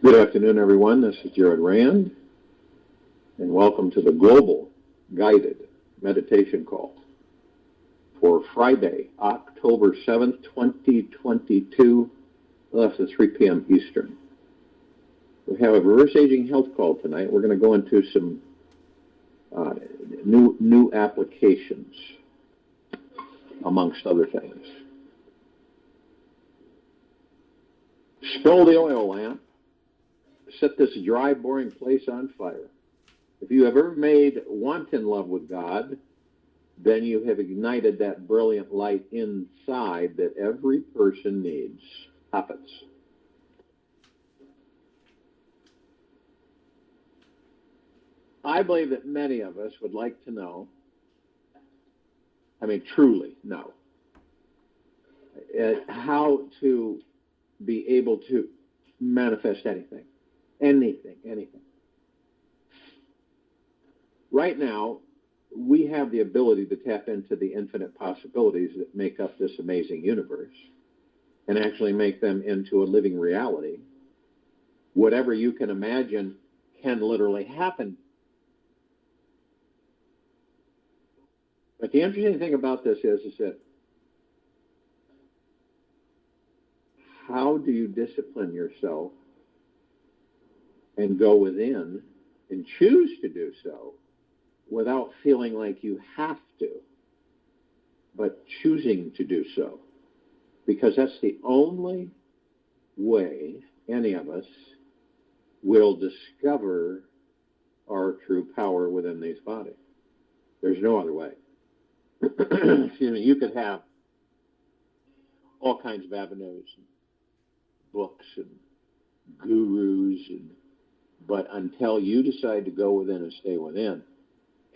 Good afternoon, everyone. This is Jared Rand, and welcome to the Global Guided Meditation Call for Friday, October 7th, 2022, less than 3 p.m. Eastern. We have a reverse aging health call tonight. We're going to go into some new applications, amongst other things. Spill the oil lamp. Set this dry, boring place on fire. If you have ever made wanton love with God, then you have ignited that brilliant light inside that every person needs. Happens. I believe that many of us would like to know, truly know, how to be able to manifest anything. Anything. Right now, we have the ability to tap into the infinite possibilities that make up this amazing universe and actually make them into a living reality. Whatever you can imagine can literally happen. But the interesting thing about this is that how do you discipline yourself and go within and choose to do so without feeling like you have to, but choosing to do so? Because that's the only way any of us will discover our true power within these bodies. There's no other way. Excuse me. You could have all kinds of avenues, books and gurus, but until you decide to go within and stay within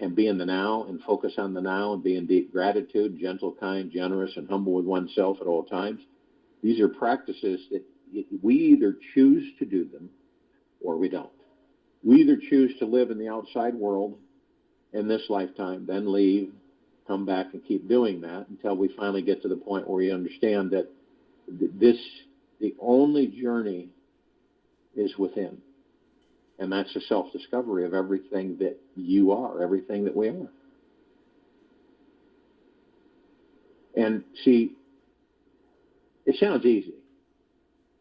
and be in the now and focus on the now and be in deep gratitude, gentle, kind, generous, and humble with oneself at all times, these are practices that we either choose to do them or we don't. We either choose to live in the outside world in this lifetime, then leave, come back and keep doing that until we finally get to the point where we understand that the only journey is within. And that's the self-discovery of everything that you are, everything that we are. And see, it sounds easy.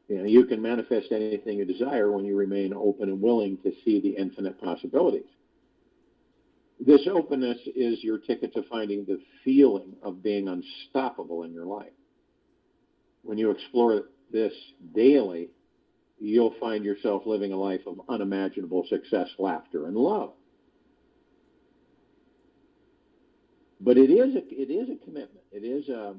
You can manifest anything you desire when you remain open and willing to see the infinite possibilities. This openness is your ticket to finding the feeling of being unstoppable in your life. When you explore this daily, you'll find yourself living a life of unimaginable success, laughter, and love. But it is a commitment. It is a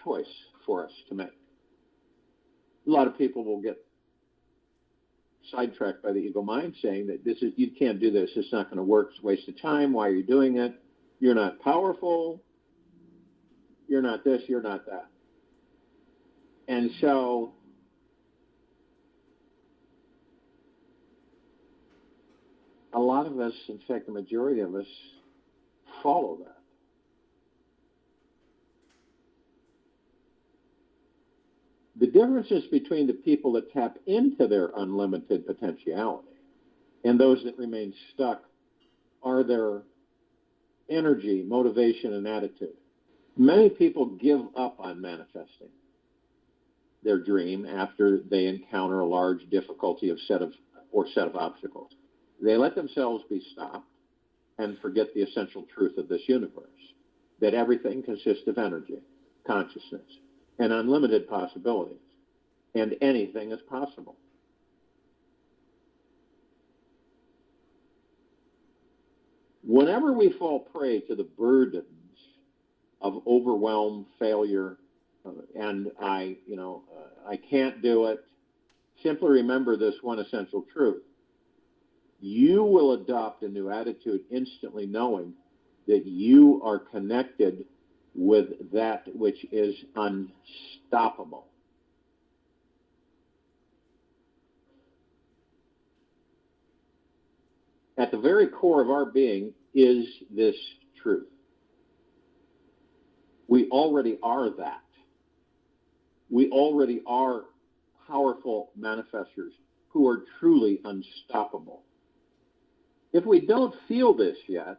choice for us to make. A lot of people will get sidetracked by the ego mind, saying that you can't do this. It's not going to work. It's a waste of time. Why are you doing it? You're not powerful. You're not this. You're not that. And so a lot of us, in fact, the majority of us, follow that. The differences between the people that tap into their unlimited potentiality and those that remain stuck are their energy, motivation, and attitude. Many people give up on manifesting their dream after they encounter a large difficulty set of obstacles. They let themselves be stopped and forget the essential truth of this universe, that everything consists of energy, consciousness, and unlimited possibilities, and anything is possible. Whenever we fall prey to the burdens of overwhelm, failure, and I can't do it, simply remember this one essential truth. You will adopt a new attitude instantly knowing that you are connected with that which is unstoppable. At the very core of our being is this truth. We already are that. We already are powerful manifestors who are truly unstoppable. If we don't feel this yet,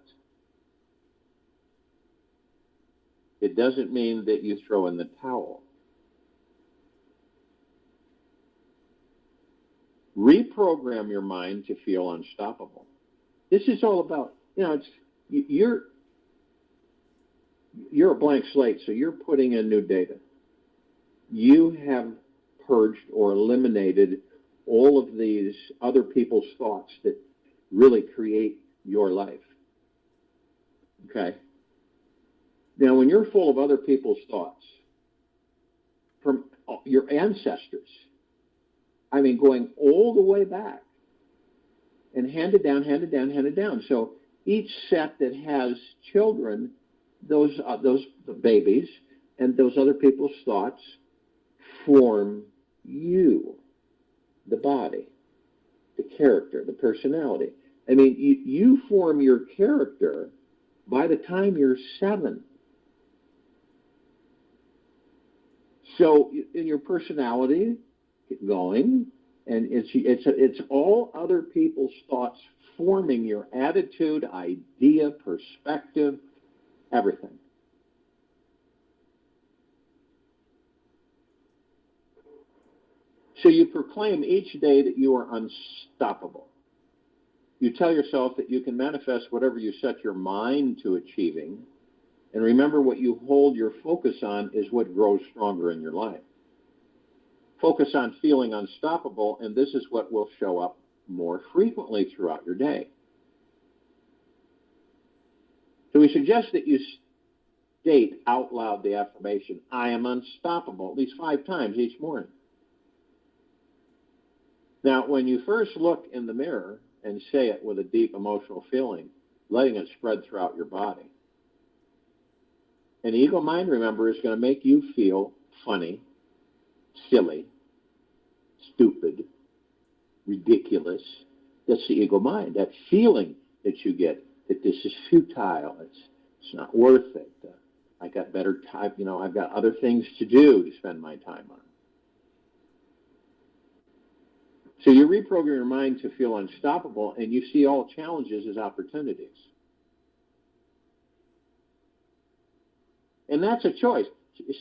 it doesn't mean that you throw in the towel. Reprogram your mind to feel unstoppable. This is all about, you're a blank slate, so you're putting in new data. You have purged or eliminated all of these other people's thoughts that really create your life. Okay? Now, when you're full of other people's thoughts, from your ancestors, I mean, going all the way back, and handed down, handed down, handed down. So each set that has children, those the babies, and those other people's thoughts form you, the body, the character, the personality. I mean, you form your character by the time you're 7. So in your personality, keep going, and it's all other people's thoughts forming your attitude, idea, perspective, everything. So you proclaim each day that you are unstoppable. You tell yourself that you can manifest whatever you set your mind to achieving. And remember, what you hold your focus on is what grows stronger in your life. Focus on feeling unstoppable, and this is what will show up more frequently throughout your day. So we suggest that you state out loud the affirmation, I am unstoppable, at least 5 times each morning. Now, when you first look in the mirror and say it with a deep emotional feeling, letting it spread throughout your body, an ego mind, remember, is going to make you feel funny, silly, stupid, ridiculous. That's the ego mind, that feeling that you get that this is futile, it's not worth it. I got better time, I've got other things to do to spend my time on. So you reprogram your mind to feel unstoppable, and you see all challenges as opportunities. And that's a choice.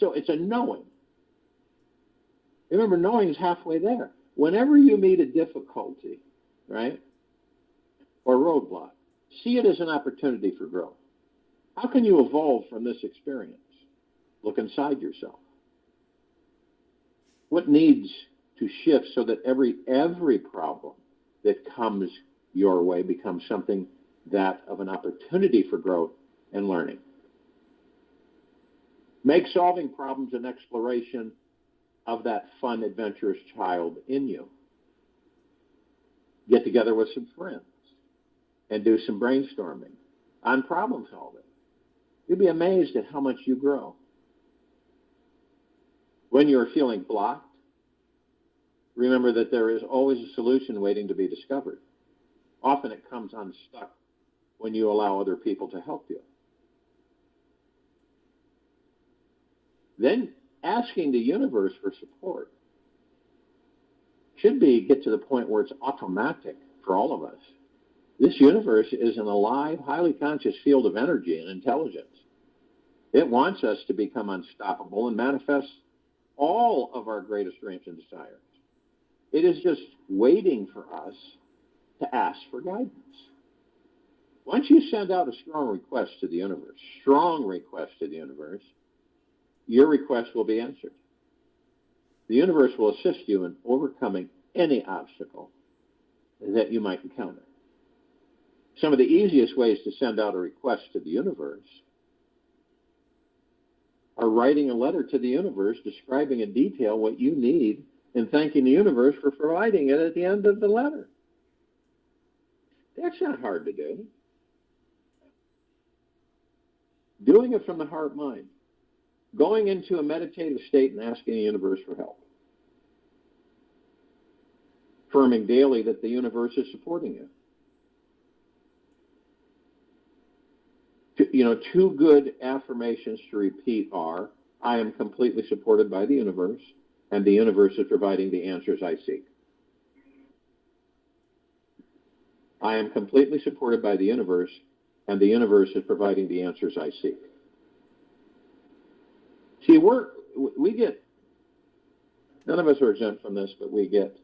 So it's a knowing. Remember, knowing is halfway there. Whenever you meet a difficulty, right, or roadblock, see it as an opportunity for growth. How can you evolve from this experience? Look inside yourself. What needs to shift so that every problem that comes your way becomes something that of an opportunity for growth and learning? Make solving problems an exploration of that fun, adventurous child in you. Get together with some friends and do some brainstorming on problem solving. You'll be amazed at how much you grow. When you're feeling blocked, remember that there is always a solution waiting to be discovered. Often it comes unstuck when you allow other people to help you. Then asking the universe for support should get to the point where it's automatic for all of us. This universe is an alive, highly conscious field of energy and intelligence. It wants us to become unstoppable and manifest all of our greatest dreams and desires. It is just waiting for us to ask for guidance. Once you send out a strong request to the universe, your request will be answered. The universe will assist you in overcoming any obstacle that you might encounter. Some of the easiest ways to send out a request to the universe are writing a letter to the universe describing in detail what you need and thanking the universe for providing it at the end of the letter. That's not hard to do. Doing it from the heart mind. Going into a meditative state and asking the universe for help. Affirming daily that the universe is supporting you. Two good affirmations to repeat are, I am completely supported by the universe, and the universe is providing the answers I seek. I am completely supported by the universe, and the universe is providing the answers I seek. See, we get, none of us are exempt from this, but we get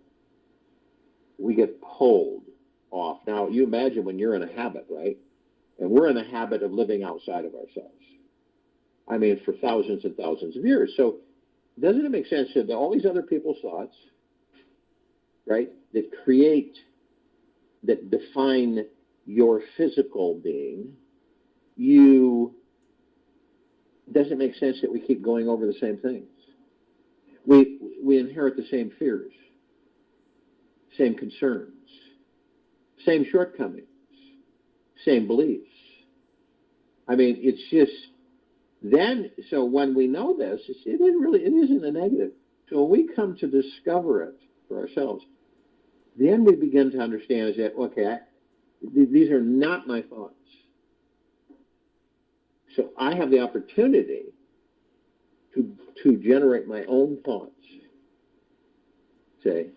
pulled off. Now, you imagine when you're in a habit, right? And we're in a habit of living outside of ourselves. I mean, for thousands and thousands of years. So doesn't it make sense that all these other people's thoughts, right, that define your physical being, doesn't make sense that we keep going over the same things. We inherit the same fears, same concerns, same shortcomings, same beliefs. I mean, it's just then. So when we know this, it isn't a negative. So when we come to discover it for ourselves, then we begin to understand is that okay, these are not my thoughts. So I have the opportunity to generate my own thoughts. Say,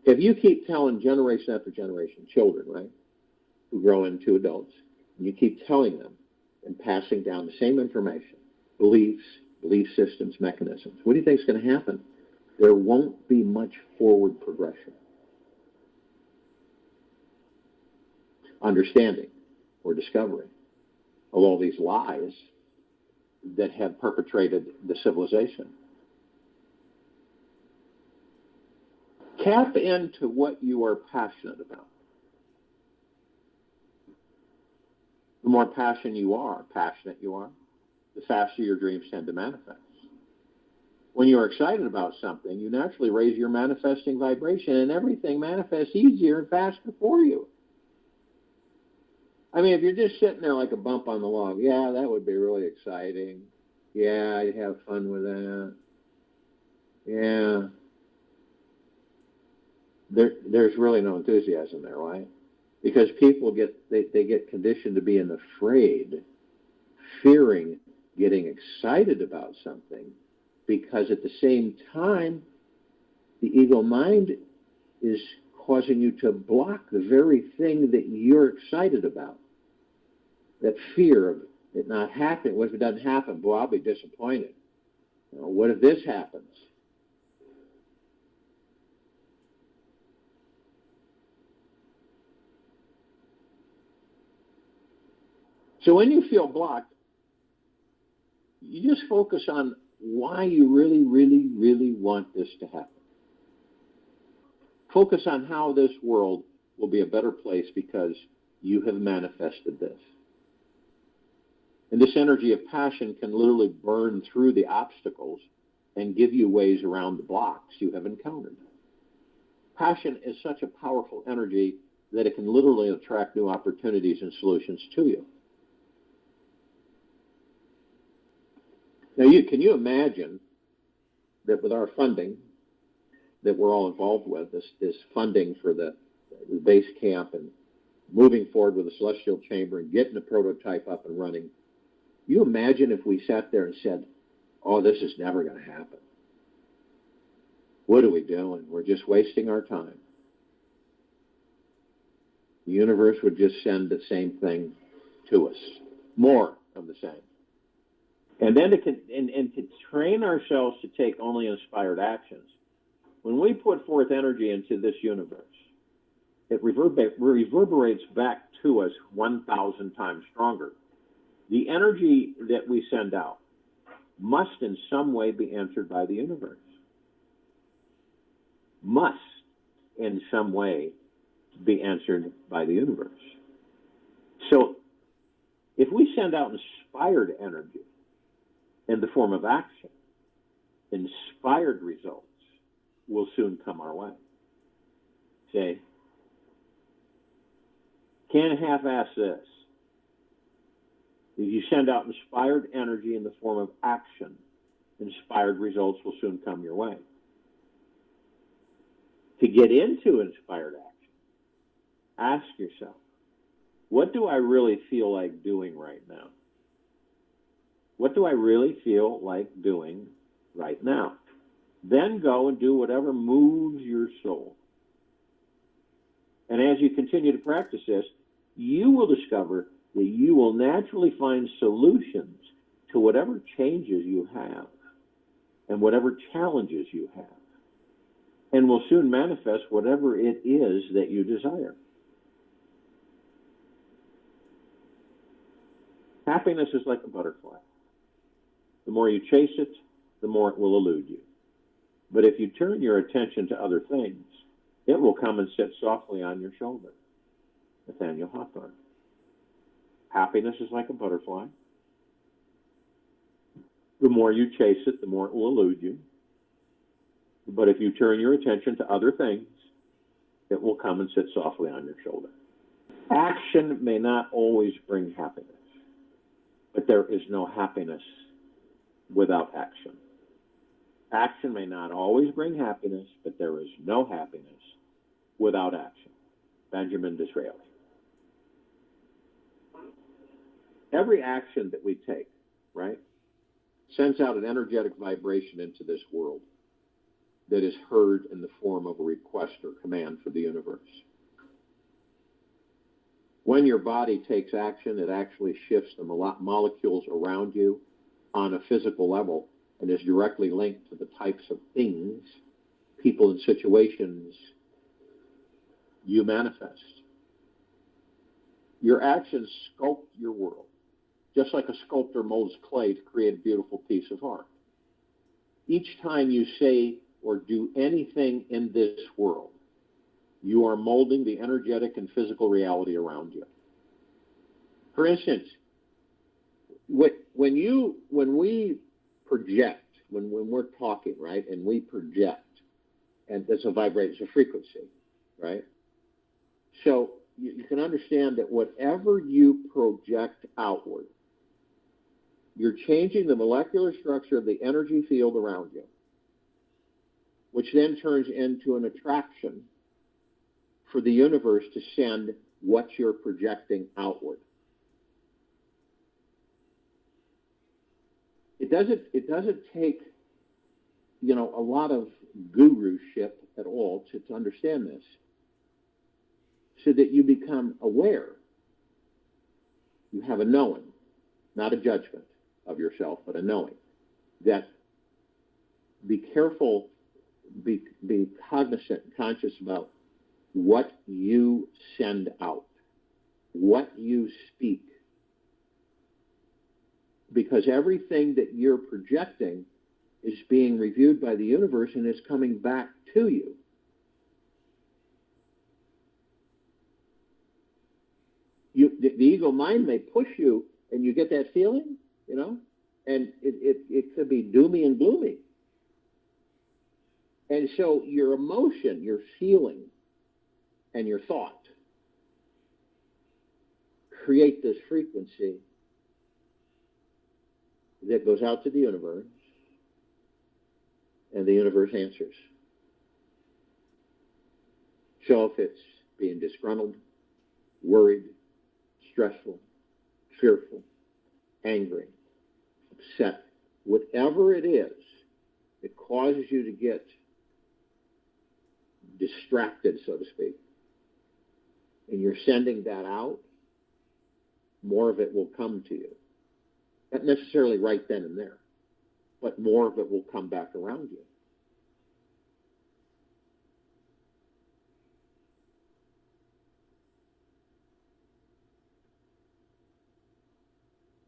if you keep telling generation after generation, children, right, who grow into adults, and you keep telling them and passing down the same information, beliefs, belief systems, mechanisms, what do you think is going to happen? There won't be much forward progression, understanding, or discovery of all these lies that have perpetrated the civilization. Tap into what you are passionate about. The more passionate you are, the faster your dreams tend to manifest. When you're excited about something, you naturally raise your manifesting vibration, and everything manifests easier and faster for you. I mean, if you're just sitting there like a bump on the log, yeah, that would be really exciting. Yeah, I'd have fun with that. Yeah. There's really no enthusiasm there, right? Because people get conditioned to being afraid, fearing getting excited about something, because at the same time, the ego mind is causing you to block the very thing that you're excited about. That fear of it not happening. What if it doesn't happen? Boy, I'll be disappointed. You know, what if this happens? So when you feel blocked, you just focus on why you really, really, really want this to happen. Focus on how this world will be a better place because you have manifested this. And this energy of passion can literally burn through the obstacles and give you ways around the blocks you have encountered. Passion is such a powerful energy that it can literally attract new opportunities and solutions to you. Now, can you imagine that with our funding that we're all involved with, this funding for the base camp and moving forward with the celestial chamber and getting the prototype up and running, you imagine if we sat there and said, oh, this is never going to happen. What are we doing? We're just wasting our time. The universe would just send the same thing to us. More of the same. And then to train ourselves to take only inspired actions. When we put forth energy into this universe, it reverberates back to us 1,000 times stronger. The energy that we send out must in some way be answered by the universe. Must in some way be answered by the universe. So if we send out inspired energy in the form of action, inspired results will soon come our way. Say, can't half-ass this. If you send out inspired energy in the form of action, inspired results will soon come your way. To get into inspired action, ask yourself, what do I really feel like doing right now? What do I really feel like doing right now? Then go and do whatever moves your soul. And as you continue to practice this, you will discover that you will naturally find solutions to whatever changes you have and whatever challenges you have, and will soon manifest whatever it is that you desire. Happiness is like a butterfly. The more you chase it, the more it will elude you. But if you turn your attention to other things, it will come and sit softly on your shoulder. Nathaniel Hawthorne. Happiness is like a butterfly. The more you chase it, the more it will elude you. But if you turn your attention to other things, it will come and sit softly on your shoulder. Action may not always bring happiness, but there is no happiness without action. Action may not always bring happiness, but there is no happiness without action. Benjamin Disraeli. Every action that we take, right, sends out an energetic vibration into this world that is heard in the form of a request or command for the universe. When your body takes action, it actually shifts the molecules around you on a physical level and is directly linked to the types of things, people, and situations you manifest. Your actions sculpt your world, just like a sculptor molds clay to create a beautiful piece of art. Each time you say or do anything in this world, you are molding the energetic and physical reality around you. For instance, when we project, when we're talking, right, and we project, and it's a vibration, it's a frequency, right? So you can understand that whatever you project outward, you're changing the molecular structure of the energy field around you, which then turns into an attraction for the universe to send what you're projecting outward. It doesn't take, a lot of guruship at all to understand this, so that you become aware. You have a knowing, not a judgment of yourself, but a knowing that be careful, be cognizant and conscious about what you send out, what you speak. Because everything that you're projecting is being reviewed by the universe and is coming back to you. The ego mind may push you and you get that feeling, and it could be doomy and gloomy. And so your emotion, your feeling, and your thought create this frequency that goes out to the universe, and the universe answers. So if it's being disgruntled, worried, stressful, fearful, angry, upset, whatever it is that causes you to get distracted, so to speak, and you're sending that out, more of it will come to you. Not necessarily right then and there, but more of it will come back around you.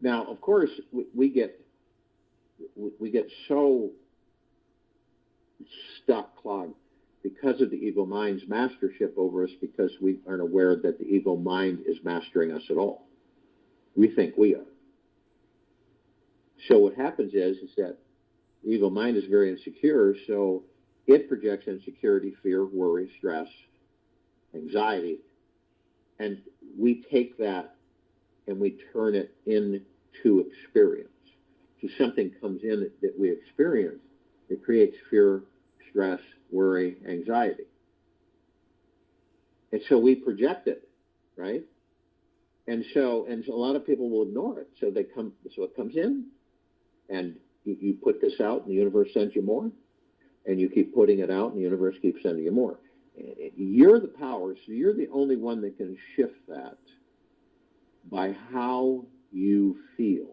Now, of course, we get so stuck, clogged, because of the ego mind's mastership over us, because we aren't aware that the ego mind is mastering us at all. We think we are. So what happens is that the ego mind is very insecure, so it projects insecurity, fear, worry, stress, anxiety, and we take that and we turn it into experience. So something comes in that we experience, it creates fear, stress, worry, anxiety. And so we project it, right? And so a lot of people will ignore it. So it comes in, And you put this out, and the universe sends you more. And you keep putting it out, and the universe keeps sending you more. You're the power, so you're the only one that can shift that by how you feel.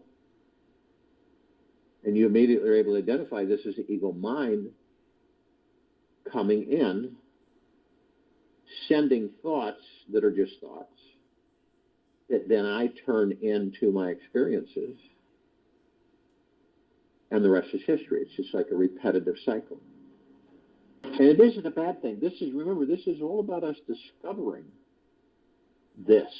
And you immediately are able to identify this as the ego mind coming in, sending thoughts that are just thoughts, that then I turn into my experiences, and the rest is history. It's just like a repetitive cycle. And it isn't a bad thing. Remember, this is all about us discovering this.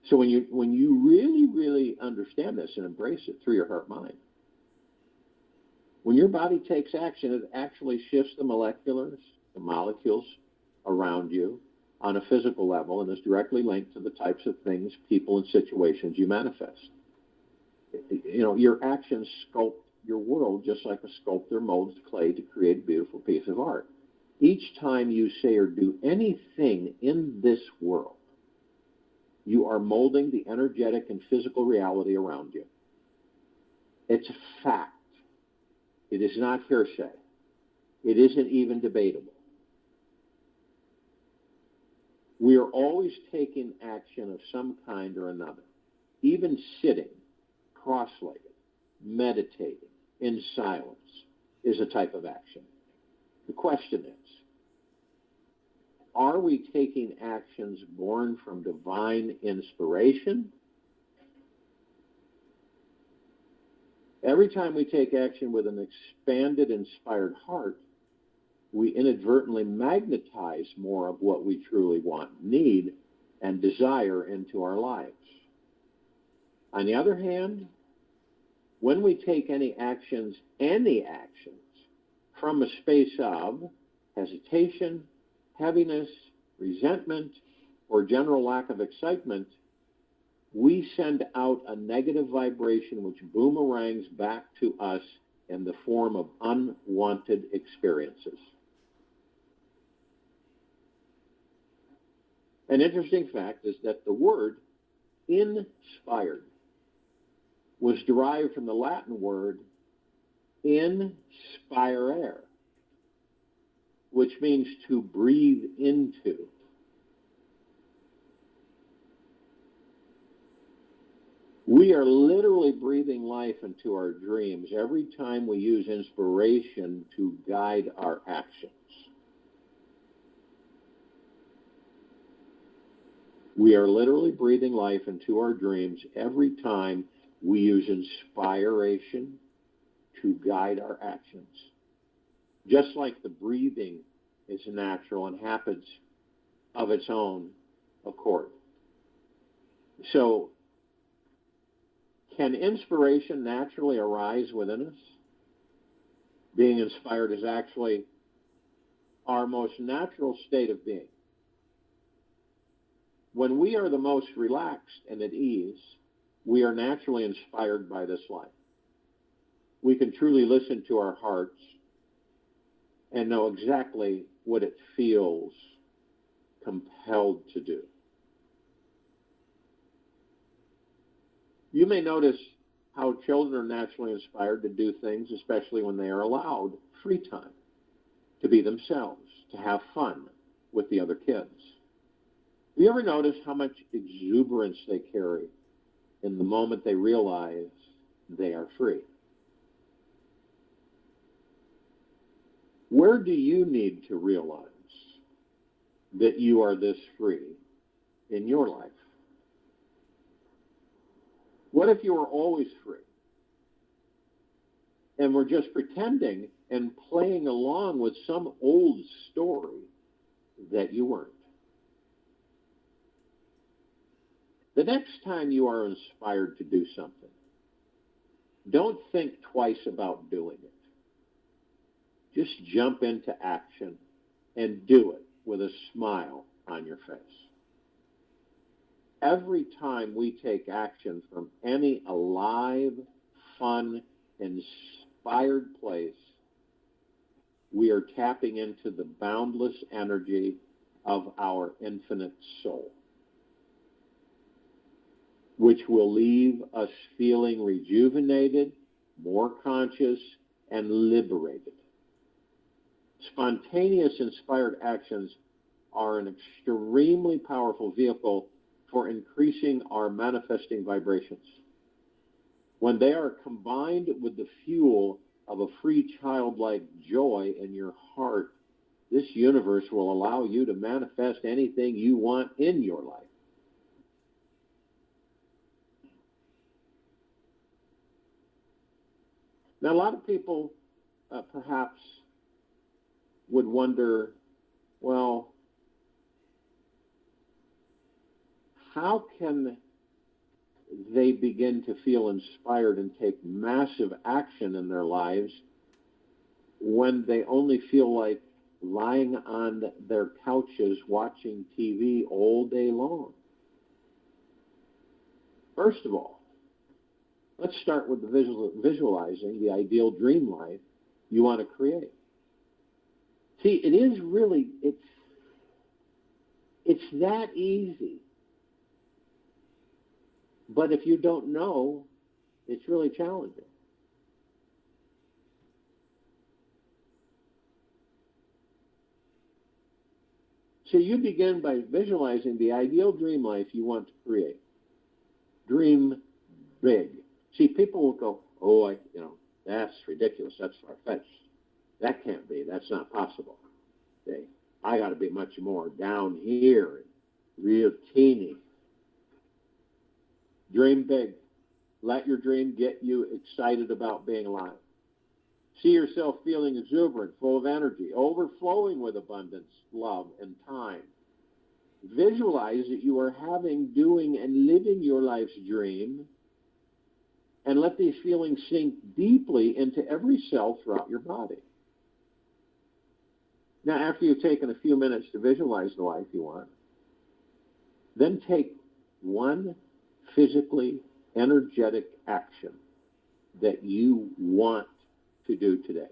So when you really, really understand this and embrace it through your heart mind, when your body takes action, it actually shifts the molecules around you on a physical level, and is directly linked to the types of things, people, and situations you manifest. Your actions sculpt your world just like a sculptor molds clay to create a beautiful piece of art. Each time you say or do anything in this world, you are molding the energetic and physical reality around you. It's a fact. It is not hearsay. It isn't even debatable. We are always taking action of some kind or another. Even sitting, cross-legged, meditating, in silence is a type of action. The question is, are we taking actions born from divine inspiration? Every time we take action with an expanded, inspired heart, we inadvertently magnetize more of what we truly want, need, and desire into our lives. On the other hand, when we take any actions from a space of hesitation, heaviness, resentment, or general lack of excitement, we send out a negative vibration which boomerangs back to us in the form of unwanted experiences. An interesting fact is that the word inspired was derived from the Latin word inspirare, which means to breathe into. We are literally breathing life into our dreams every time we use inspiration to guide our actions. We are literally breathing life into our dreams every time we use inspiration to guide our actions. Just like the breathing is natural and happens of its own accord. So, can inspiration naturally arise within us? Being inspired is actually our most natural state of being. When we are the most relaxed and at ease, we are naturally inspired by this life. We can truly listen to our hearts and know exactly what it feels compelled to do. You may notice how children are naturally inspired to do things, especially when they are allowed free time, to be themselves, to have fun with the other kids. Do you ever notice how much exuberance they carry in the moment they realize they are free? Where do you need to realize that you are this free in your life? What if you were always free and were just pretending and playing along with some old story that you weren't? The next time you are inspired to do something, don't think twice about doing it. Just jump into action and do it with a smile on your face. Every time we take action from any alive, fun, inspired place, we are tapping into the boundless energy of our infinite soul, which will leave us feeling rejuvenated, more conscious, and liberated. Spontaneous inspired actions are an extremely powerful vehicle for increasing our manifesting vibrations. When they are combined with the fuel of a free childlike joy in your heart, this universe will allow you to manifest anything you want in your life. Now, a lot of people perhaps would wonder, well, how can they begin to feel inspired and take massive action in their lives when they only feel like lying on their couches watching TV all day long? First of all, let's start with the visualizing the ideal dream life you want to create. See, it is really, it's that easy. But if you don't know, it's really challenging. So you begin by visualizing the ideal dream life you want to create. Dream big. See, people will go, oh, that's ridiculous. That's far-fetched. That can't be. That's not possible. Okay? I got to be much more down here, real teeny. Dream big. Let your dream get you excited about being alive. See yourself feeling exuberant, full of energy, overflowing with abundance, love, and time. Visualize that you are having, doing, and living your life's dream, and let these feelings sink deeply into every cell throughout your body. Now, after you've taken a few minutes to visualize the life you want, then take one physically energetic action that you want to do today.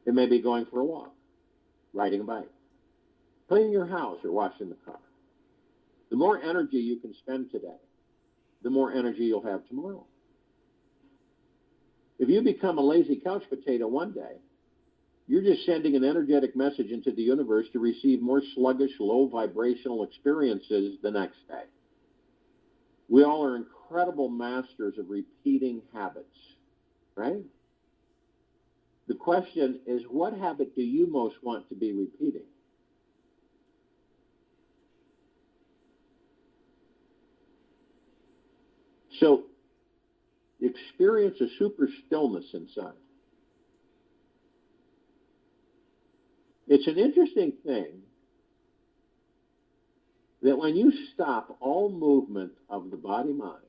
It may be going for a walk, riding a bike, cleaning your house, or washing the car. The more energy you can spend today, the more energy you'll have tomorrow. If you become a lazy couch potato one day, you're just sending an energetic message into the universe to receive more sluggish, low vibrational experiences the next day. We all are incredible masters of repeating habits, right? The question is, what habit do you most want to be repeating? So, experience a super stillness inside. It's an interesting thing that when you stop all movement of the body-mind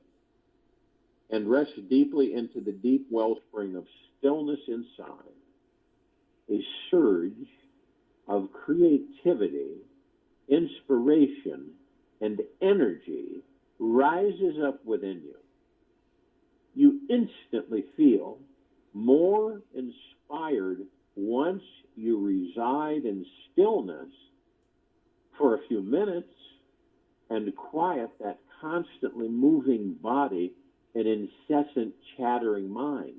and rest deeply into the deep wellspring of stillness inside, a surge of creativity, inspiration, and energy rises up within you. You instantly feel more inspired once you reside in stillness for a few minutes and quiet that constantly moving body and incessant chattering mind.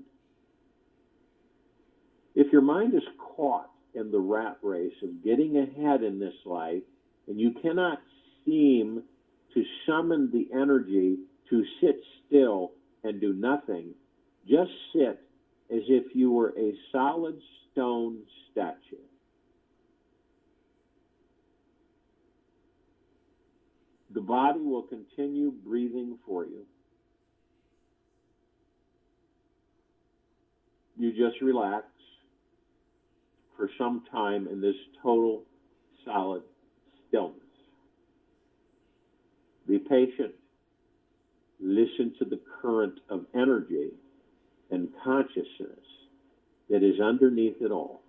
If your mind is caught in the rat race of getting ahead in this life, and you cannot seem to summon the energy to sit still and do nothing, just sit as if you were a solid stone statue. The body will continue breathing for you. You just relax for some time in this total solid stillness. Be patient. Listen to the current of energy and consciousness that is underneath it all.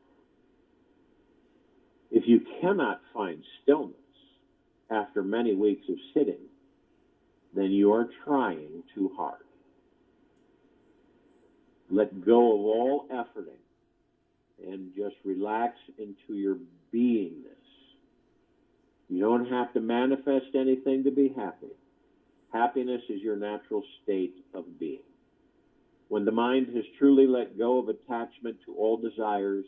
If you cannot find stillness after many weeks of sitting, then you are trying too hard. Let go of all efforting and just relax into your beingness. You don't have to manifest anything to be happy. Happiness is your natural state of being. When the mind has truly let go of attachment to all desires,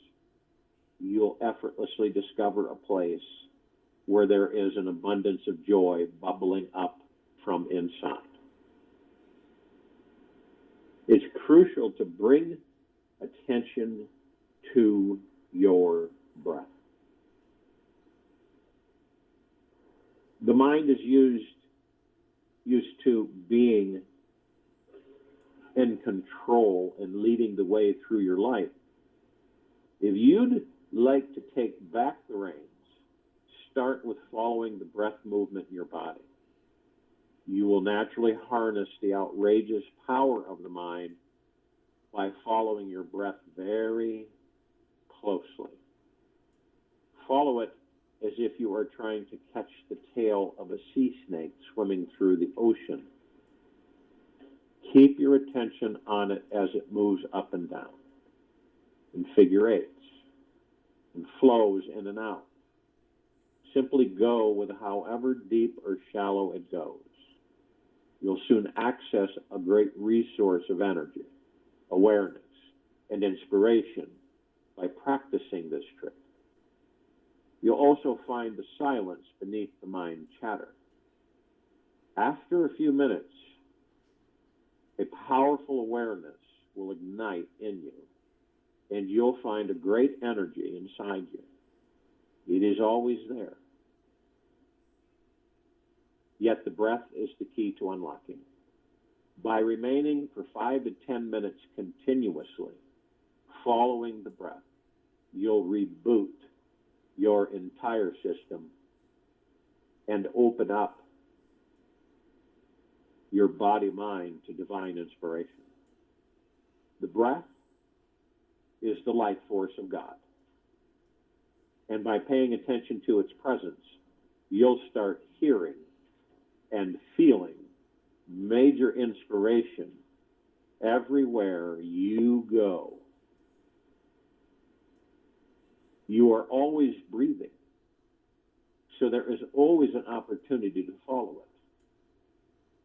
you'll effortlessly discover a place where there is an abundance of joy bubbling up from inside. It's crucial to bring attention to your breath. The mind is used to being in control and leading the way through your life. If you'd like to take back the reins, start with following the breath movement in your body. You will naturally harness the outrageous power of the mind by following your breath very closely. Follow it as if you are trying to catch the tail of a sea snake swimming through the ocean. Keep your attention on it as it moves up and down, in figure eights, and flows in and out. Simply go with however deep or shallow it goes. You'll soon access a great resource of energy, awareness, and inspiration by practicing this trick. You'll also find the silence beneath the mind chatter. After a few minutes, a powerful awareness will ignite in you, and you'll find a great energy inside you. It is always there. Yet the breath is the key to unlocking. By remaining for 5 to 10 minutes continuously, following the breath, you'll reboot your entire system and open up your body-mind to divine inspiration. The breath is the life force of God. And by paying attention to its presence, you'll start hearing and feeling major inspiration everywhere you go. You are always breathing, so there is always an opportunity to follow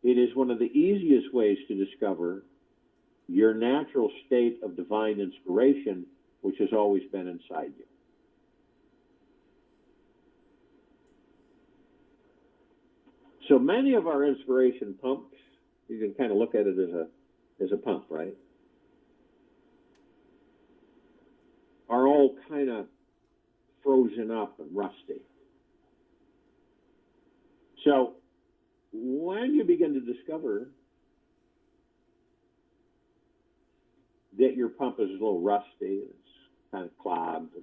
it. It is one of the easiest ways to discover your natural state of divine inspiration, which has always been inside you. So many of our inspiration pumps, you can kind of look at it as a pump, right? Are all kind of frozen up and rusty. So when you begin to discover that your pump is a little rusty, it's kind of clogged,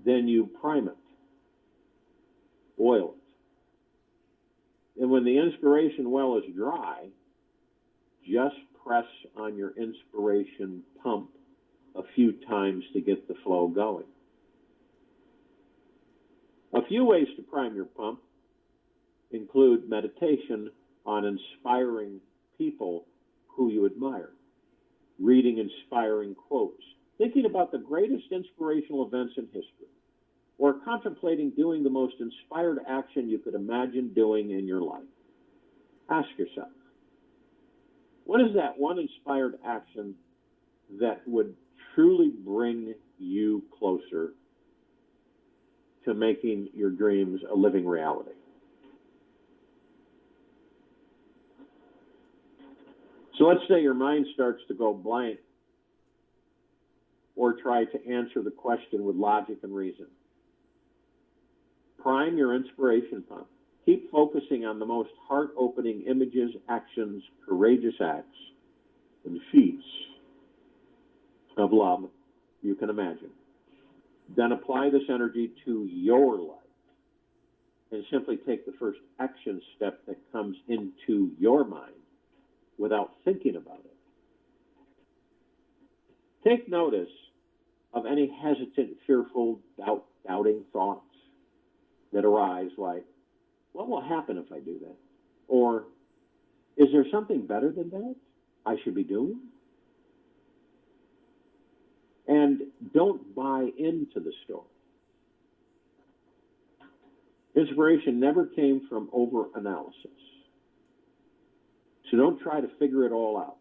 then you prime it, oil it. And when the inspiration well is dry, just press on your inspiration pump a few times to get the flow going. A few ways to prime your pump include meditation on inspiring people who you admire, reading inspiring quotes, thinking about the greatest inspirational events in history, or contemplating doing the most inspired action you could imagine doing in your life. Ask yourself, what is that one inspired action that would truly bring you closer to making your dreams a living reality? So let's say your mind starts to go blank or try to answer the question with logic and reason. Prime your inspiration pump. Keep focusing on the most heart-opening images, actions, courageous acts, and feats of love you can imagine. Then apply this energy to your life and simply take the first action step that comes into your mind without thinking about it. Take notice of any hesitant, fearful, doubting thoughts that arise, like, what will happen if I do that? Or, is there something better than that I should be doing? And don't buy into the story. Inspiration never came from over-analysis. So don't try to figure it all out.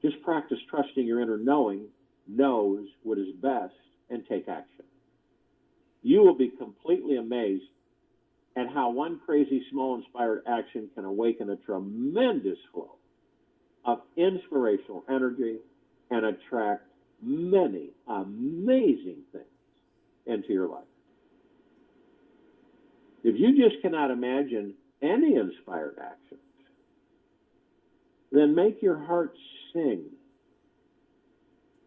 Just practice trusting your inner knowing knows what is best and take action. You will be completely amazed at how one crazy small inspired action can awaken a tremendous flow of inspirational energy and attract many amazing things into your life. If you just cannot imagine any inspired actions, then make your heart sing,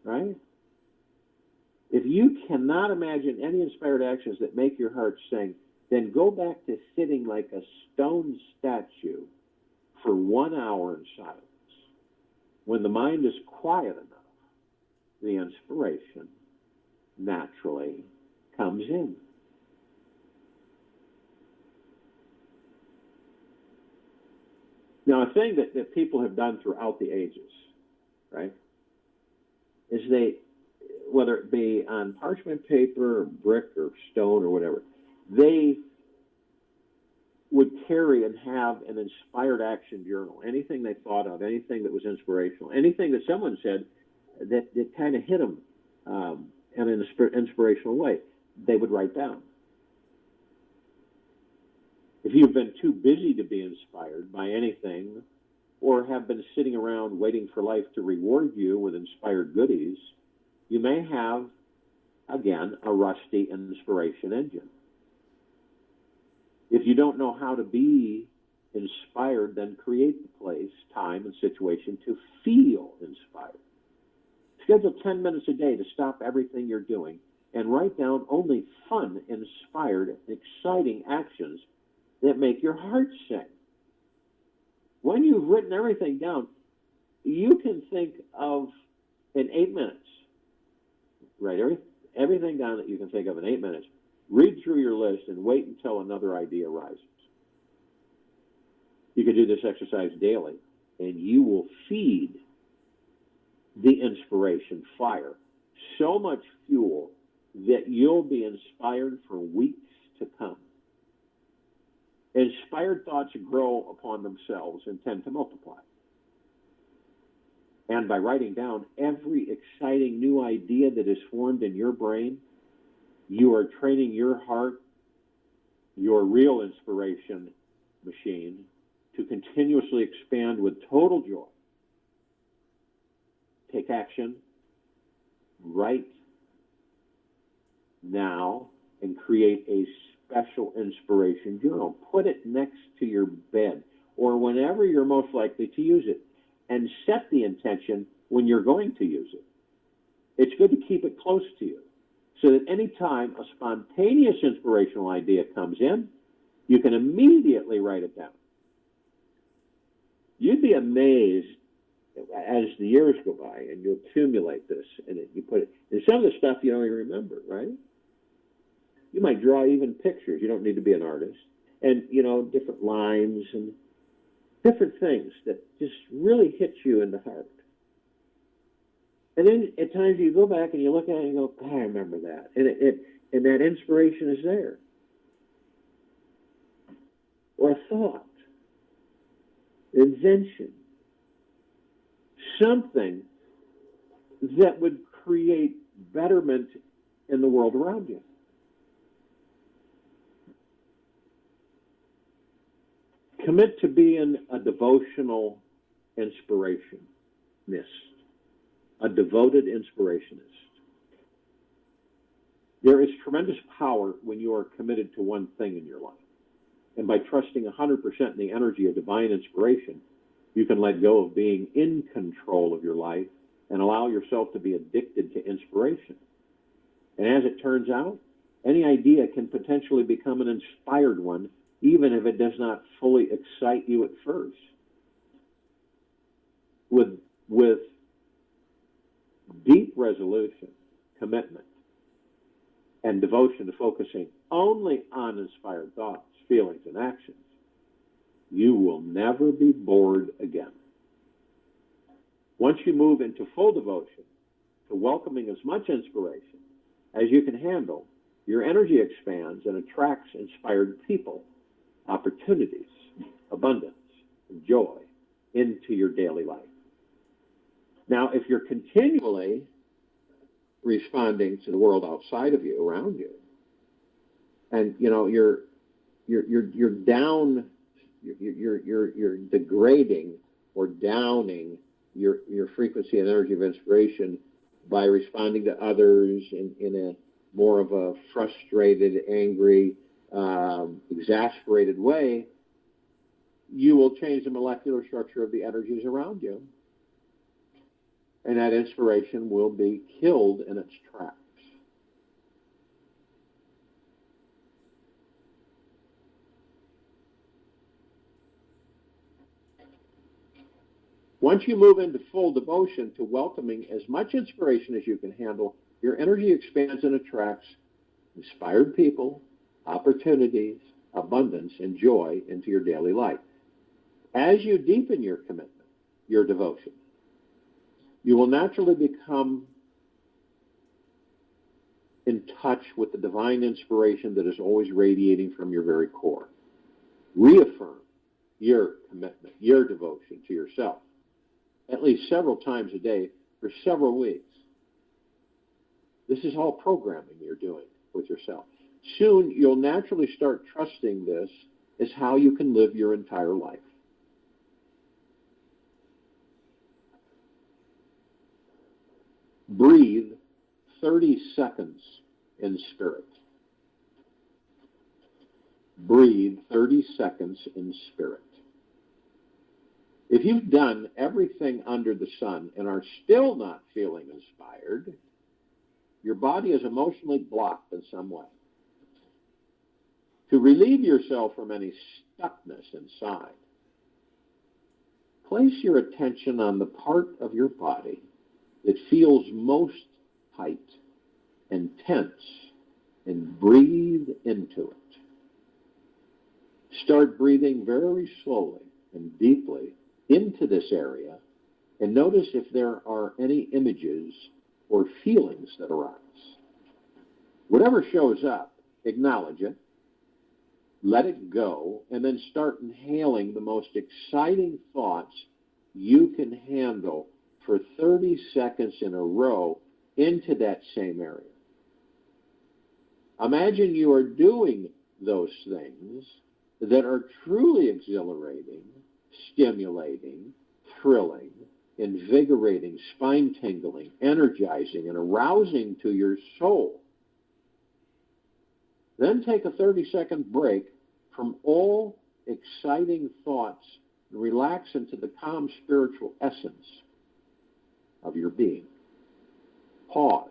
right? If you cannot imagine any inspired actions that make your heart sing, then go back to sitting like a stone statue for 1 hour in silence. When the mind is quiet enough, the inspiration naturally comes in. Now, a thing that people have done throughout the ages, right, is they, whether it be on parchment paper or brick or stone or whatever, they would carry and have an inspired action journal. Anything they thought of, anything that was inspirational, anything that someone said that kind of hit them in an inspirational way, they would write down. If you've been too busy to be inspired by anything, or have been sitting around waiting for life to reward you with inspired goodies, you may have, again, a rusty inspiration engine. If you don't know how to be inspired, then create the place, time, and situation to feel inspired. Schedule 10 minutes a day to stop everything you're doing and write down only fun, inspired, exciting actions that make your heart sing. When you've written everything down, you can think of, in 8 minutes, write everything down that you can think of in 8 minutes, read through your list, and wait until another idea rises. You can do this exercise daily, and you will feed the inspiration fire so much fuel that you'll be inspired for weeks to come. Inspired thoughts grow upon themselves and tend to multiply. And by writing down every exciting new idea that is formed in your brain, you are training your heart, your real inspiration machine, to continuously expand with total joy. Take action right now and create a special inspiration journal. Put it next to your bed or whenever you're most likely to use it, and set the intention when you're going to use it. It's good to keep it close to you so that any time a spontaneous inspirational idea comes in, you can immediately write it down. You'd be amazed as the years go by and you accumulate this and you put it, and some of the stuff you don't even remember, right? You might draw even pictures. You don't need to be an artist. And, different lines and different things that just really hit you in the heart. And then at times you go back and you look at it and you go, I remember that. And that inspiration is there. Or a thought, invention, something that would create betterment in the world around you. Commit to being a devotional inspirationist, a devoted inspirationist. There is tremendous power when you are committed to one thing in your life. And by trusting 100% in the energy of divine inspiration, you can let go of being in control of your life and allow yourself to be addicted to inspiration. And as it turns out, any idea can potentially become an inspired one, even if it does not fully excite you at first. With deep resolution, commitment, and devotion to focusing only on inspired thoughts, feelings, and actions, you will never be bored again. Once you move into full devotion to welcoming as much inspiration as you can handle, Your energy expands and attracts inspired people, opportunities, abundance, and joy into your daily life. Now, if you're continually responding to the world outside of you, around you, and you're down, you're degrading or downing your frequency and energy of inspiration by responding to others in a more of a frustrated, angry, exasperated way, you will change the molecular structure of the energies around you. And that inspiration will be killed in its tracks. Once you move into full devotion to welcoming as much inspiration as you can handle, your energy expands and attracts inspired people, opportunities, abundance, and joy into your daily life. As you deepen your commitment, your devotion, you will naturally become in touch with the divine inspiration that is always radiating from your very core. Reaffirm your commitment, your devotion to yourself, at least several times a day for several weeks. This is all programming you're doing with yourself. Soon, you'll naturally start trusting this as how you can live your entire life. Breathe 30 seconds in spirit. Breathe 30 seconds in spirit. If you've done everything under the sun and are still not feeling inspired, your body is emotionally blocked in some way. To relieve yourself from any stuckness inside, place your attention on the part of your body that feels most tight and tense, and breathe into it. Start breathing very slowly and deeply into this area, and notice if there are any images or feelings that arise. Whatever shows up, acknowledge it, let it go, and then start inhaling the most exciting thoughts you can handle for 30 seconds in a row into that same area. Imagine you are doing those things that are truly exhilarating, stimulating, thrilling, invigorating, spine-tingling, energizing, and arousing to your soul. Then take a 30-second break from all exciting thoughts and relax into the calm spiritual essence of your being. Pause.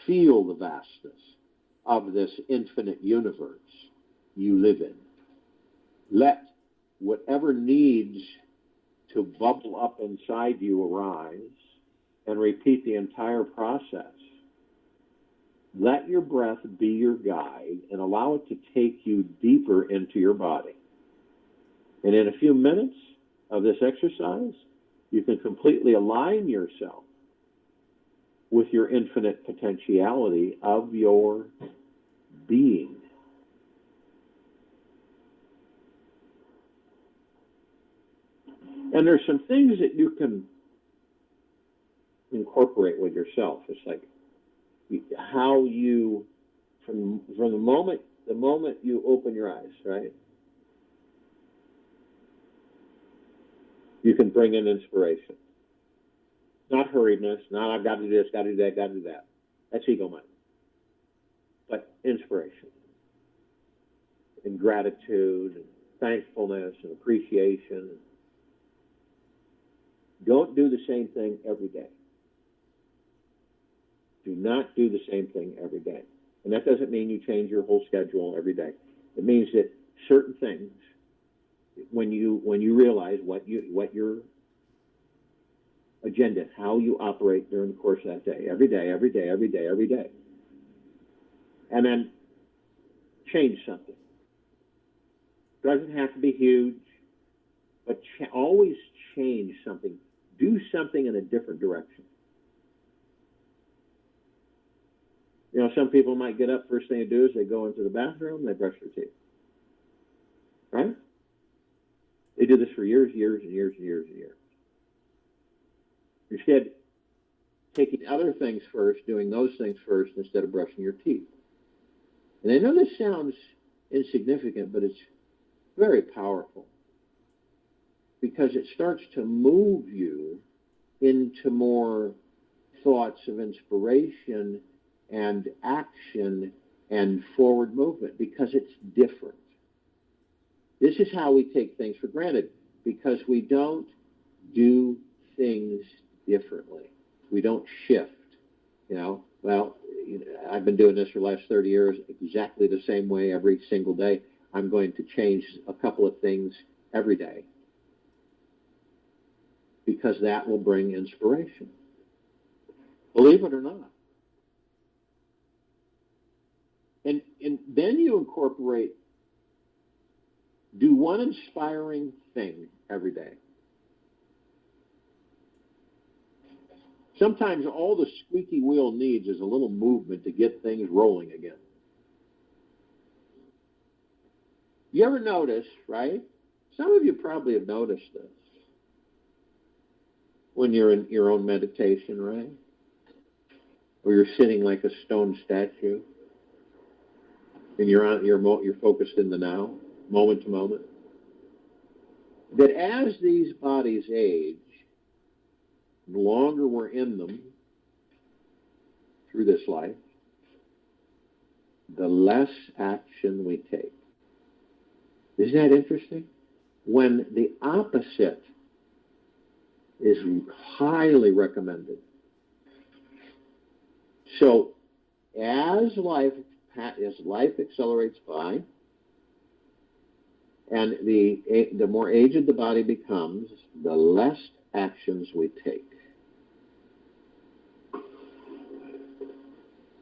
Feel the vastness of this infinite universe you live in. Let whatever needs to bubble up inside you arise, and repeat the entire process. Let your breath be your guide and allow it to take you deeper into your body. And in a few minutes of this exercise, you can completely align yourself with your infinite potentiality of your being. And there's some things that you can incorporate with yourself. It's like how you, from the moment you open your eyes, right? You can bring in inspiration. Not hurriedness, not I've got to do this, got to do that, got to do that. That's ego mind. But inspiration and gratitude and thankfulness and appreciation. Don't do the same thing every day. Do not do the same thing every day. And that doesn't mean you change your whole schedule every day. It means that certain things, when you realize what your agenda is, how you operate during the course of that day, every day, and then change something. Doesn't have to be huge, but always change something. Do something in a different direction. You know, some people might get up, first thing they do is they go into the bathroom, they brush their teeth. Right? They do this for years and years and years and years and years. Instead, taking other things first, doing those things first instead of brushing your teeth. And I know this sounds insignificant, but it's very powerful because it starts to move you into more thoughts of inspiration and action and forward movement because it's different. This is how we take things for granted because we don't do things differently. We don't shift, you know. Well, I've been doing this for the last 30 years exactly the same way every single day. I'm going to change a couple of things every day because that will bring inspiration. Believe it or not. And then you incorporate, do one inspiring thing every day. Sometimes all the squeaky wheel needs is a little movement to get things rolling again. You ever notice, right? Some of you probably have noticed this when you're in your own meditation, right? Or you're sitting like a stone statue, and you're focused in the now, moment to moment. That as these bodies age, the longer we're in them through this life, the less action we take. Isn't that interesting? When the opposite is highly recommended. So as life accelerates by, and the more aged the body becomes, the less actions we take.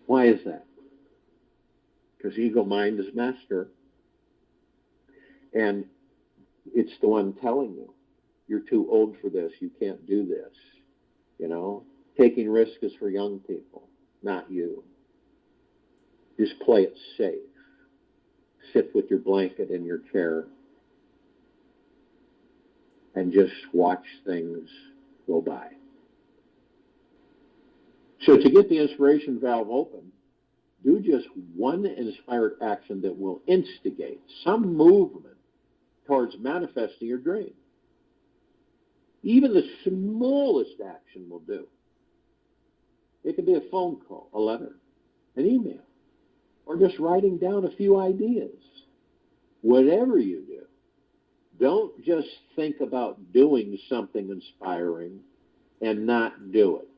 Why is that? Because ego mind is master, and it's the one telling you, you're too old for this, you can't do this. You know, taking risk is for young people, not you. Just play it safe. Sit with your blanket in your chair and just watch things go by. So to get the inspiration valve open, do just one inspired action that will instigate some movement towards manifesting your dream. Even the smallest action will do. It could be a phone call, a letter, an email, or just writing down a few ideas. Whatever you do, don't just think about doing something inspiring and not do it.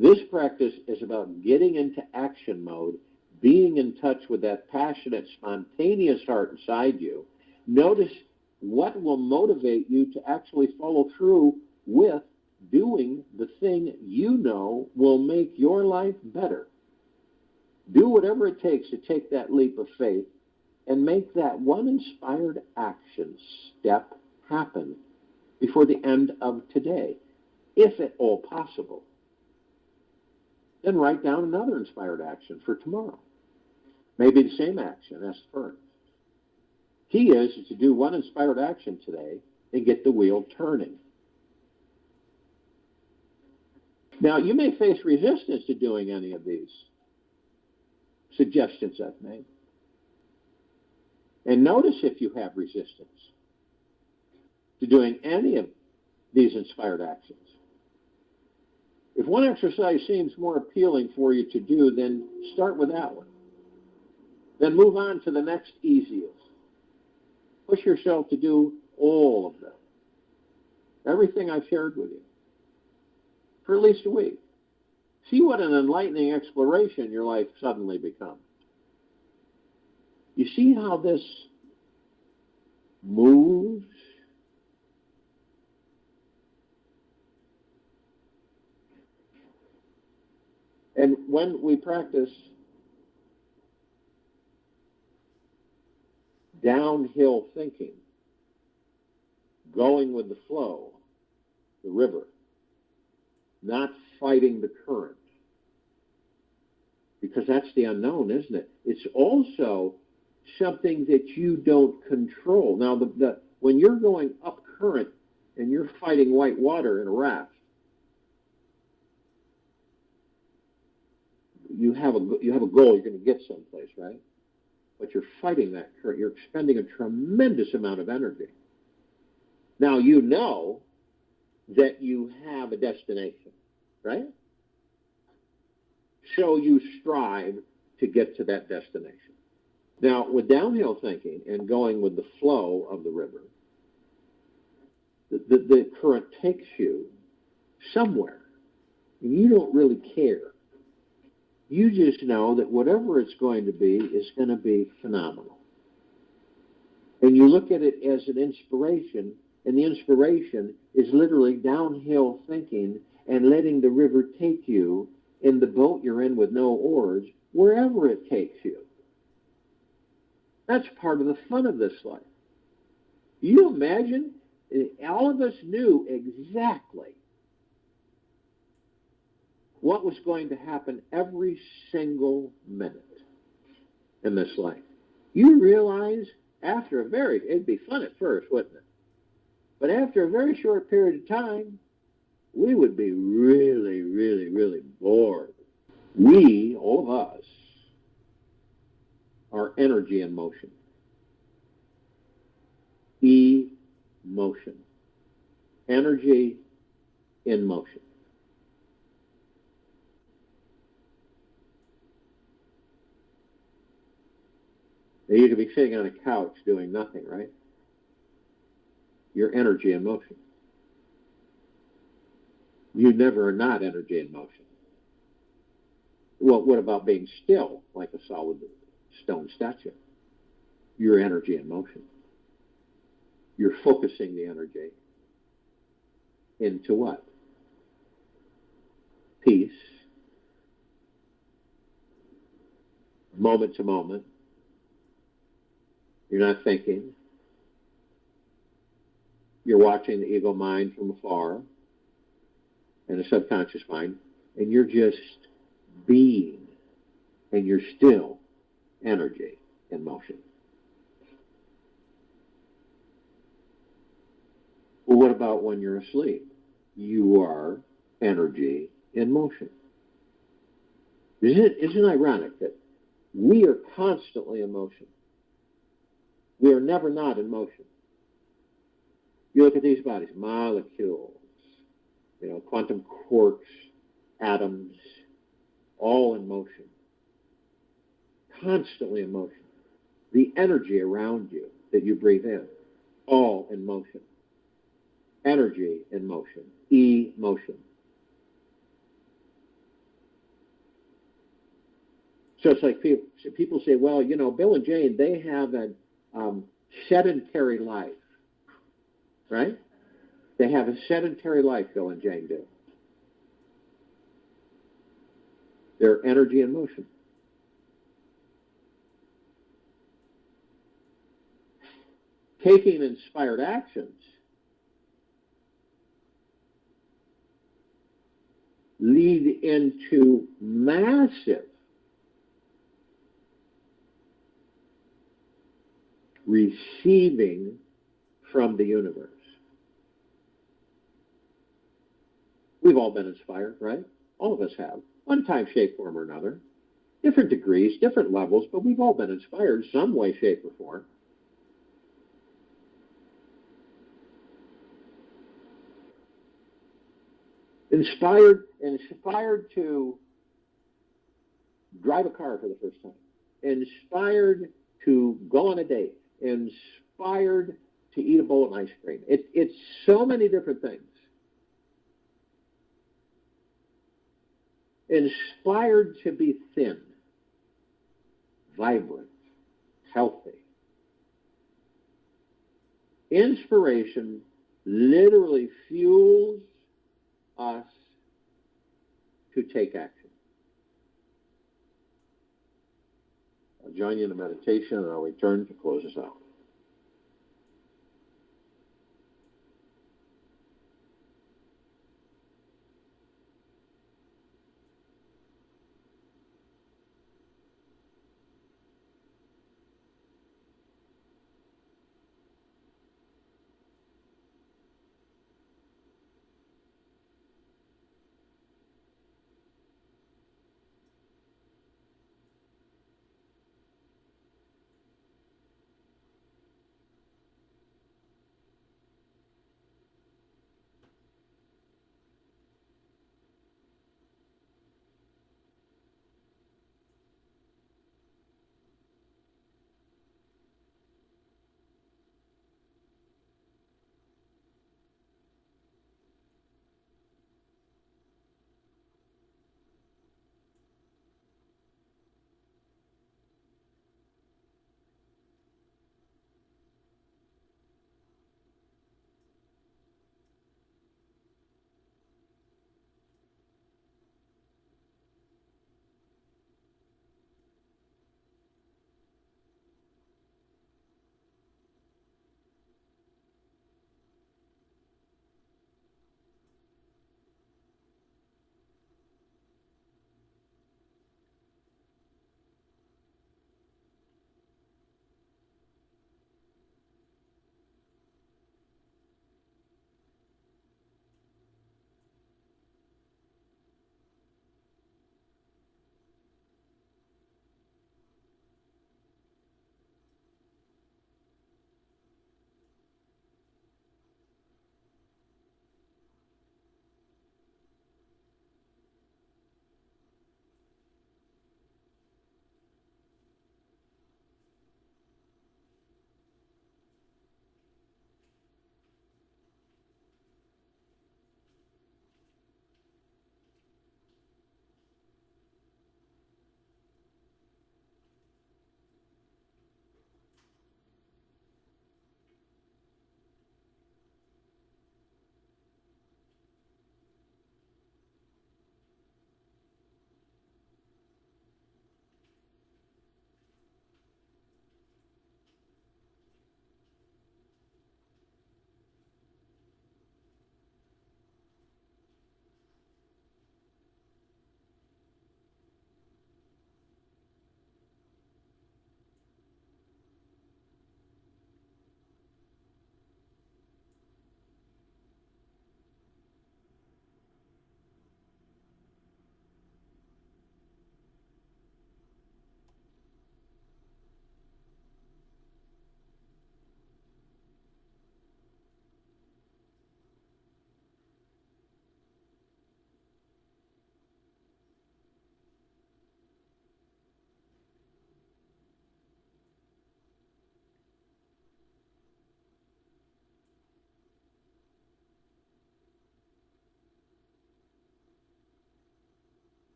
This practice is about getting into action mode, being in touch with that passionate, spontaneous heart inside you. Notice what will motivate you to actually follow through with doing the thing you know will make your life better. Do whatever it takes to take that leap of faith and make that one inspired action step happen before the end of today, if at all possible. Then write down another inspired action for tomorrow. Maybe the same action as first. Key is to do one inspired action today and get the wheel turning. Now, you may face resistance to doing any of these suggestions I've made. And notice if you have resistance to doing any of these inspired actions. If one exercise seems more appealing for you to do, then start with that one. Then move on to the next easiest. Push yourself to do all of them. Everything I've shared with you. For at least a week. See what an enlightening exploration your life suddenly becomes. You see how this moves? And when we practice downhill thinking, going with the flow, the river, not fighting the current. Because that's the unknown, isn't it? It's also something that you don't control. Now, when you're going up current and you're fighting white water in a raft, you have a goal. You're going to get someplace, right? But you're fighting that current. You're expending a tremendous amount of energy. Now, you know that you have a destination, right? So you strive to get to that destination. Now, with downhill thinking and going with the flow of the river, the current takes you somewhere, and you don't really care. You just know that whatever it's going to be is going to be phenomenal. And you look at it as an inspiration, and the inspiration is literally downhill thinking and letting the river take you in the boat you're in with no oars, wherever it takes you. That's part of the fun of this life. You imagine, all of us knew exactly what was going to happen every single minute in this life. You realize after it'd be fun at first, wouldn't it? But after a very short period of time, we would be really, really, really bored. We, all of us, are energy in motion. Emotion. Energy in motion. Now, you could be sitting on a couch doing nothing, right? Your energy in motion. You never are not energy in motion. Well, what about being still like a solid stone statue? Your energy in motion. You're focusing the energy into what? Peace. Moment to moment. You're not thinking. You're watching the ego mind from afar and the subconscious mind, and you're just being, and you're still energy in motion. Well, what about when you're asleep? You are energy in motion. Isn't it ironic that we are constantly in motion? We are never not in motion. You look at these bodies, molecules, quantum quarks, atoms, all in motion. Constantly in motion. The energy around you that you breathe in, all in motion. Energy in motion. Emotion. So it's like people say, well, Bill and Jane, they have a sedentary life, right? They have a sedentary life, Bill and Jane do. They're energy in motion. Taking inspired actions lead into massive receiving from the universe. We've all been inspired, right? All of us have, one time, shape, form, or another. Different degrees, different levels, but we've all been inspired some way, shape, or form. Inspired to drive a car for the first time. Inspired to go on a date. Inspired to eat a bowl of ice cream. It's so many different things. Inspired to be thin, vibrant, healthy. Inspiration literally fuels us to take action. I'll join you in a meditation and I'll return to close us out.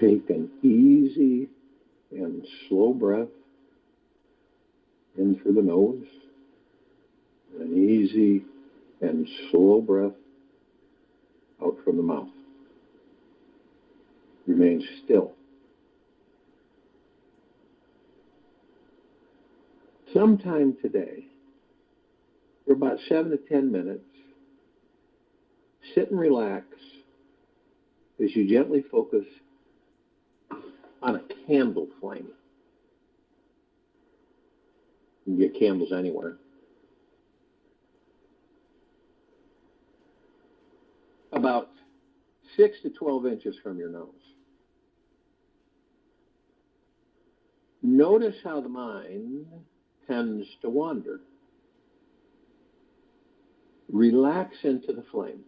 Take an easy and slow breath in through the nose, an easy and slow breath out from the mouth. Remain still. Sometime today, for about 7 to 10 minutes, sit and relax as you gently focus on a candle flame. You can get candles anywhere. About 6 to 12 inches from your nose. Notice how the mind tends to wander. Relax into the flame.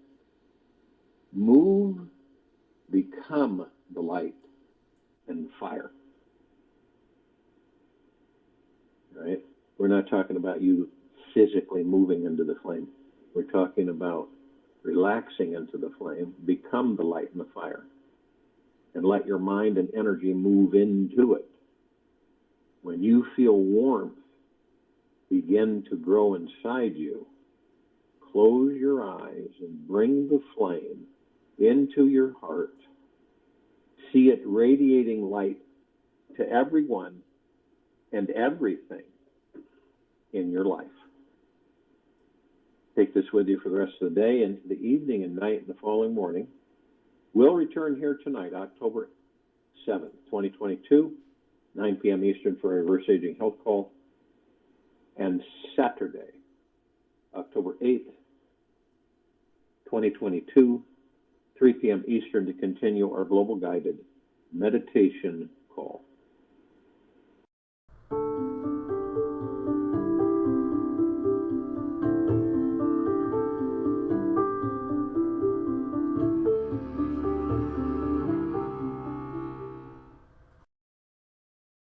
Move, become the light and fire. Right? We're not talking about you physically moving into the flame. We're talking about relaxing into the flame, become the light and the fire, and let your mind and energy move into it. When you feel warmth begin to grow inside you, close your eyes and bring the flame into your heart. See it radiating light to everyone and everything in your life. Take this with you for the rest of the day, into the evening and night and the following morning. We'll return here tonight, October 7th, 2022, 9 p.m. Eastern for a reverse aging health call, and Saturday, October 8th, 2022, 3 p.m. Eastern to continue our global guided meditation call.